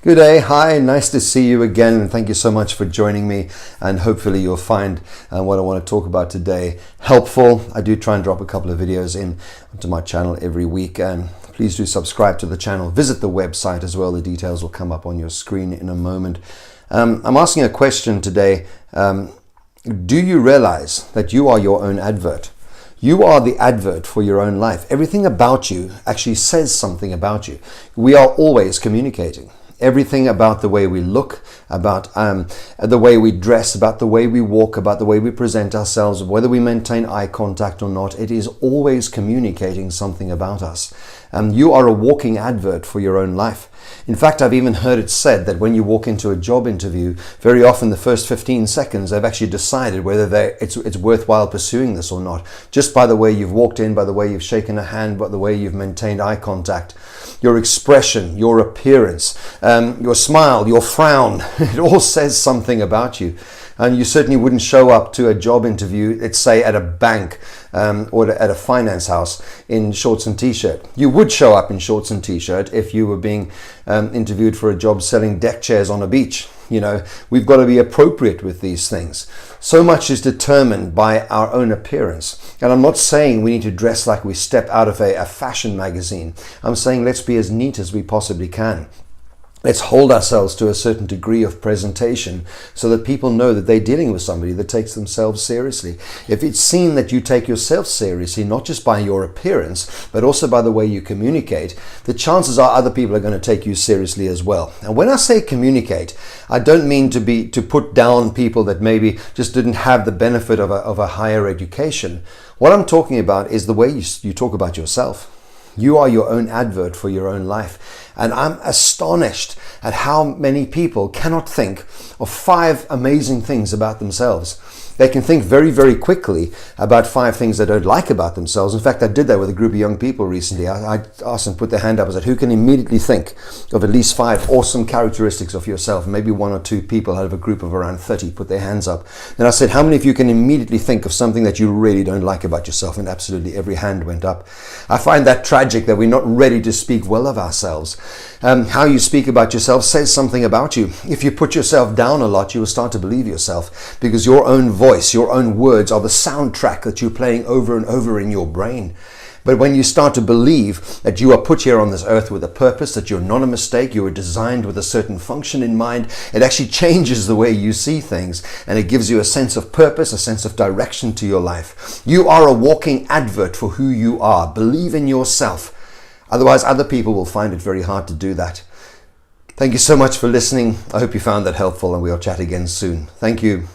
Good day, hi, nice to see you again, and thank you so much for joining me, and hopefully you'll find what I want to talk about today helpful. I do try and drop a couple of videos into my channel every week, and please do subscribe to the channel. Visit the website as well. The details will come up on your screen in a moment. I'm asking a question today. Do you realize that you are your own advert? You are the advert for your own life. Everything about you actually says something about you. We are always communicating. Everything about the way we look, about the way we dress, about the way we walk, about the way we present ourselves, whether we maintain eye contact or not, it is always communicating something about us. You are a walking advert for your own life. In fact, I've even heard it said that when you walk into a job interview, very often the first 15 seconds, they've actually decided whether it's worthwhile pursuing this or not, just by the way you've walked in, by the way you've shaken a hand, by the way you've maintained eye contact. Your expression, your appearance, your smile, your frown, it all says something about you. And you certainly wouldn't show up to a job interview, let's say at a bank or at a finance house in shorts and t-shirt. You would show up in shorts and t-shirt if you were being interviewed for a job selling deck chairs on a beach. You know, we've got to be appropriate with these things. So much is determined by our own appearance. And I'm not saying we need to dress like we step out of a fashion magazine. I'm saying let's be as neat as we possibly can. Let's hold ourselves to a certain degree of presentation so that people know that they're dealing with somebody that takes themselves seriously. If it's seen that you take yourself seriously, not just by your appearance, but also by the way you communicate, the chances are other people are going to take you seriously as well. And when I say communicate, I don't mean to put down people that maybe just didn't have the benefit of a higher education. What I'm talking about is the way you talk about yourself. You are your own advert for your own life. And I'm astonished at how many people cannot think of 5 amazing things about themselves. They can think very, very quickly about 5 things they don't like about themselves. In fact, I did that with a group of young people recently. I asked them to put their hand up and said, who can immediately think of at least 5 awesome characteristics of yourself? Maybe 1 or 2 people out of a group of around 30 put their hands up. Then I said, how many of you can immediately think of something that you really don't like about yourself? And absolutely every hand went up. I find that tragic that we're not ready to speak well of ourselves. How you speak about yourself says something about you. If you put yourself down a lot, you will start to believe yourself, because your own voice, your own words are the soundtrack that you're playing over and over in your brain. But when you start to believe that you are put here on this earth with a purpose, that you're not a mistake, you were designed with a certain function in mind, it actually changes the way you see things, and it gives you a sense of purpose, a sense of direction to your life. You are a walking advert for who you are. Believe in yourself. Otherwise, other people will find it very hard to do that. Thank you so much for listening. I hope you found that helpful, and we'll chat again soon. Thank you.